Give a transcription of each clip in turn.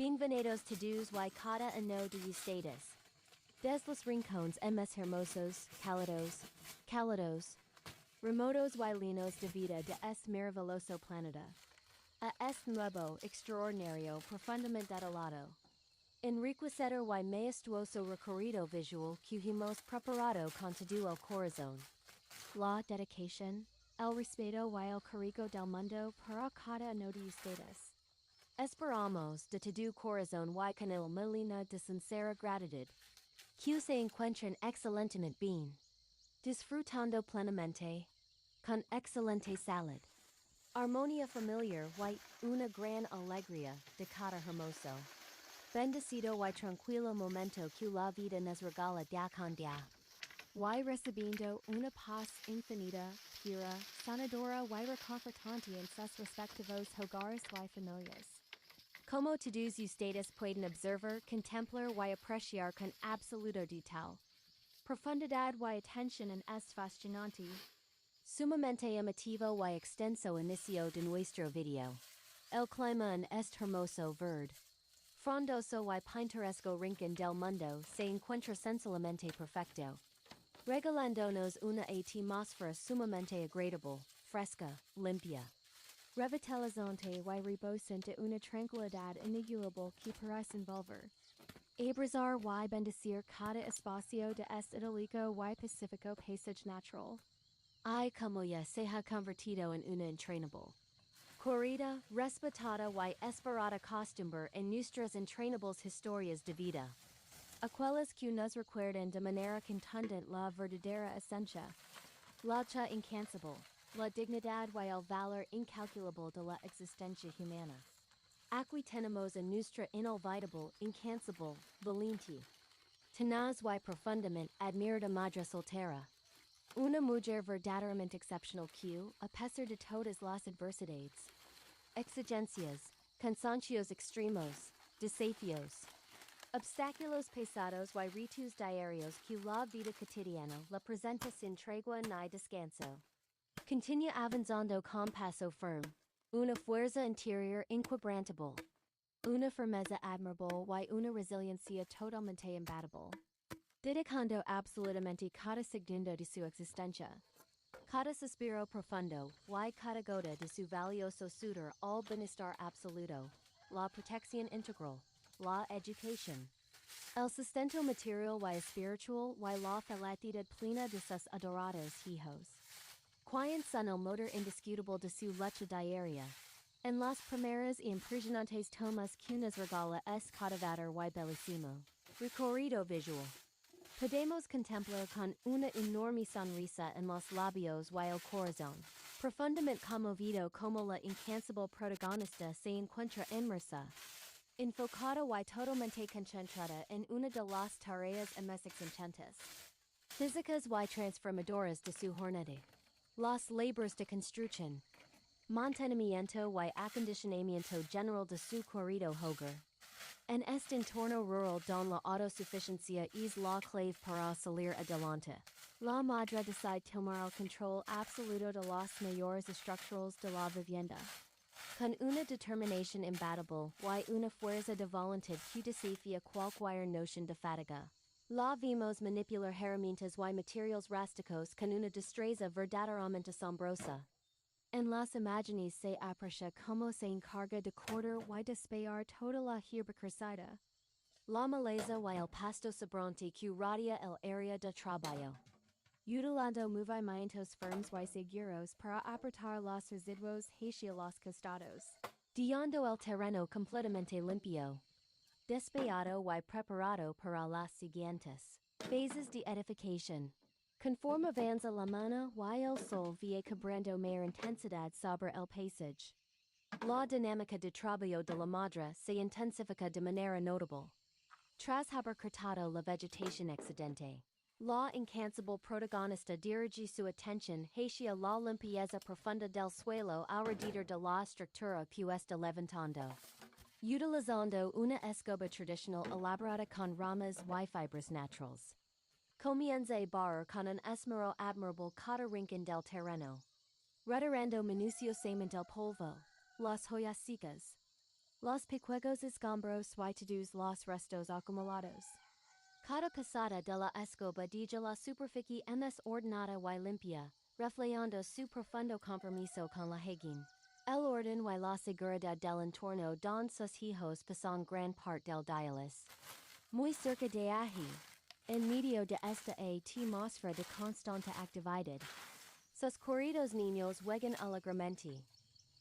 Bienvenidos todos y cada uno de ustedes. Des los rincones más hermosos, cálidos, remotos y llenos de vida de este maravilloso planeta. A este nuevo, extraordinario, profundamente adorado, enriquecedor y majestuoso recorrido visual que hemos preparado con todo el corazón. La dedicación, el respeto y el cariño del mundo para cada uno de ustedes. Esperamos de todo corazón y con el melina de sincera gratitud, que se encuentren excelentemente bien, disfrutando plenamente, con excelente salud, armonía familiar y una gran alegría de cada hermoso, bendecido y tranquilo momento que la vida nos regala día con día, y recibiendo una paz infinita, pura, sanadora y reconfortante en sus respectivos hogares y familias. Como todos ustedes pueden observar, contemplar y apreciar con absoluto detalle, profundidad y atención en este fascinante, sumamente emotivo y extenso inicio de nuestro video. El clima en este hermoso verde, frondoso y pintoresco rincón del mundo se encuentra sencillamente perfecto, regalándonos una atmósfera sumamente agradable, fresca, limpia, revitalizante y rebosante una tranquilidad inigualable que parece envolver, abrazar y bendecir cada espacio de este idílico y pacífico paisaje natural. Ay, como ya se ha convertido en una entrenable, corrida, respetada y esperada costumbre en nuestras entrenables historias de vida. Aquellas que nos recuerdan de manera contundente la verdadera esencia, la lucha incansable, la dignidad y el valor incalculable de la existencia humana. Aquí tenemos a nuestra inolvidable, incansable, valiente, tenaz y profundamente admirada madre soltera. Una mujer verdaderamente excepcional que, a pesar de todas las adversidades, exigencias, cansancios extremos, desafíos, obstáculos pesados y retos diarios que la vida cotidiana le presenta sin tregua ni descanso, continúa avanzando con paso firme, una fuerza interior inquebrantable, una firmeza admirable y una resiliencia totalmente imbatible, dedicando absolutamente cada segundo de su existencia, cada suspiro profundo y cada gota de su valioso sudor al bienestar absoluto, la protección integral, la educación, el sustento material y espiritual y la felicidad plena de sus adorados hijos. Quien son el motor indiscutible de su lucha diaria. En las primeras y impresionantes tomas que nos regala este cautivator y bellísimo recorrido visual, podemos contemplar con una enorme sonrisa en los labios y el corazón, profundamente conmovido como la incansable protagonista se encuentra inmersa, enfocada y totalmente concentrada en una de las tareas más exigentes, físicas y transformadoras de su jornada. Los labores de construcción, mantenimiento y acondicionamiento general de su corrido hogar. En este entorno rural donde la autosuficiencia es la clave para salir adelante, la madre decide tomar el control absoluto de los mayores estructuras de la vivienda. Con una determinación imbatible y una fuerza de voluntad que desafía cualquier noción de fatiga. La vimos manipular herramientas y materiales rústicos con una destreza verdaderamente asombrosa. En las imágenes se aprecia cómo se encarga de cortar y despejar toda la hierba crecida, la maleza y el pasto sobrante que rodeia el área de trabajo, utilizando movimientos firmes y seguros para apartar los residuos hacia los costados, dejando el terreno completamente limpio, despejado y preparado para las siguientes fases de edificación. Conforme avanza la mano y el sol va cobrando mayor intensidad sobre el paisaje. La dinámica de trabajo de la madre se intensifica de manera notable. Tras haber cortado la vegetación excedente, la incansable protagonista dirige su atención hacia la limpieza profunda del suelo alrededor de la estructura puesta levantando. Utilizando una escoba tradicional elaborada con ramas y fibras naturales. Comienza a barrer con un esmero admirable cada rincón del terreno, retirando minuciosamente el polvo, las hojas secas, Los pequeños escombros y todos los restos acumulados. Cada pasada de la escoba de la superficie es ordenada y limpia, reflejando su profundo compromiso con la higiene. El orden y la seguridad del entorno don sus hijos pasan gran parte del dialis. Muy cerca de allí, en medio de esta atmósfera de constante actividad. Sus queridos niños juegan alegremente,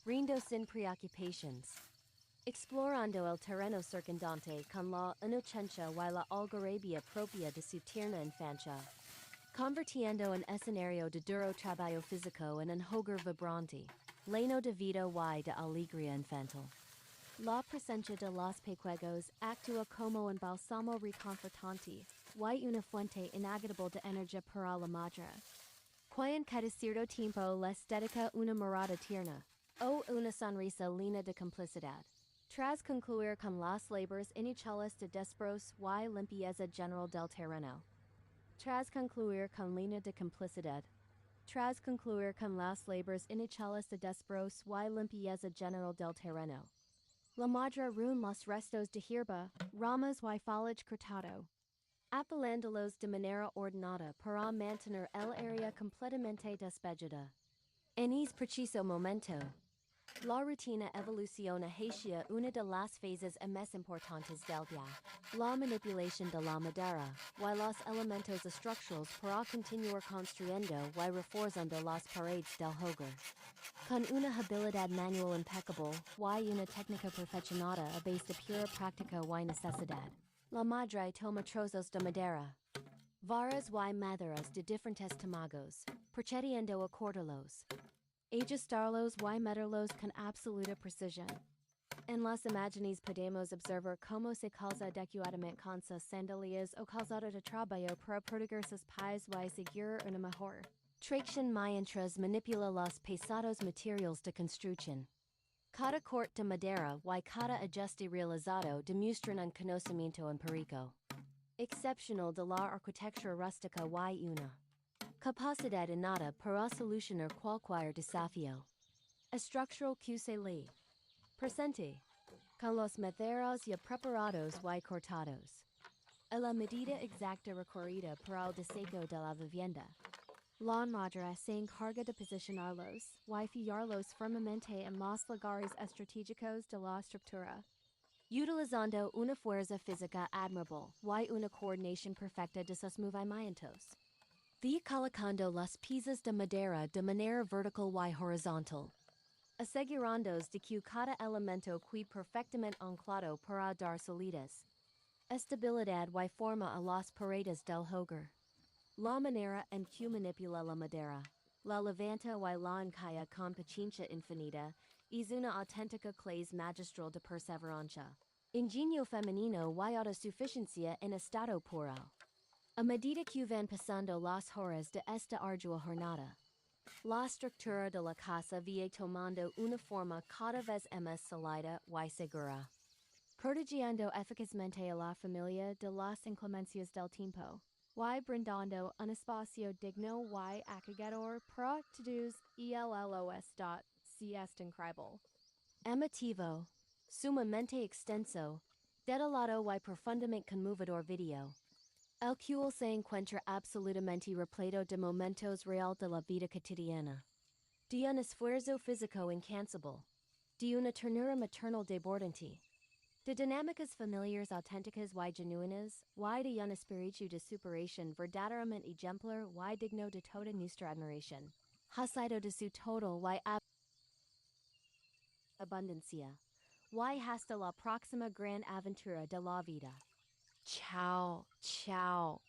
rindo sin preocupaciones. Explorando el terreno circundante con la inocencia y la algarabía propia de su tierna infancia. Convirtiendo un escenario de duro trabajo físico en un hogar vibrante, lleno de vida y de alegría infantil. La presencia de los pequeños actúa como un bálsamo reconfortante y una fuente inagotable de energía para la madre. Quien cada cierto tiempo les dedica una mirada tierna, o una sonrisa llena de complicidad. Tras concluir con las labors iniciales de desbroce y limpieza general del terreno. Tras concluir con línea de complicidad. Tras concluir con las labors iniciales de desbroce y limpieza general del terreno. La madre reúne los restos de hierba, ramas y foliage cortado. Apilándolos de manera ordenada para mantener el área completamente despejada. En ese preciso momento, la rutina evoluciona hacia una de las fases más importantes del día, la manipulación de la madera, y los elementos estructurales para continuar construyendo y reforzando las paredes del hogar. Con una habilidad manual impecable y una técnica perfeccionada a base de pura práctica y necesidad, la madre toma trozos de madera, varas y maderas de diferentes tamaños, procediendo a cortarlos. Ajustarlos y medirlos con absoluta precisión. En las imágenes podemos observar cómo se calza adecuadamente con sus sandalias o calzado de trabajo para proteger sus pies y asegurar una mejor tracción mientras manipula los pesados materiales de construcción. Cada corte de madera y cada ajuste realizado demuestran un conocimiento empírico excepcional de la arquitectura rústica y una capacidad innata para solucionar cualquier desafío estructural que se le presente, con los materiales ya preparados y cortados, a la medida exacta requerida para el diseño de la vivienda. La madre se encarga de posicionarlos y fijarlos firmemente en los lugares estratégicos de la estructura, utilizando una fuerza física admirable y una coordinación perfecta de sus movimientos. Colocando las piezas de madera de manera vertical y horizontal, asegurándose de que cada elemento quede perfectamente anclado para dar solidez, estabilidad y forma a las paredes del hogar. La manera en que manipula la madera, la levanta y la encalla con paciencia infinita, es una auténtica clase magistral de perseverancia, ingenio femenino y autosuficiencia en estado puro. A medida que van pasando las horas de esta ardua jornada, la estructura de la casa va tomando una forma cada vez más sólida y segura, protegiendo eficazmente a la familia de las inclemencias del tiempo, y brindando un espacio digno y acogedor para todos y si es increíble. Emotivo, sumamente extenso, detallado y profundamente conmovedor video. El cual se encuentra absolutamente repleto de momentos real de la vida cotidiana. De un esfuerzo físico incansable. De una ternura maternal desbordante. De dinámicas familiares auténticas y genuinas, y de un espíritu de superación verdaderamente ejemplar y digno de toda nuestra admiración. Hasado de su total y abundancia. Y hasta la próxima gran aventura de la vida. Chao, chao.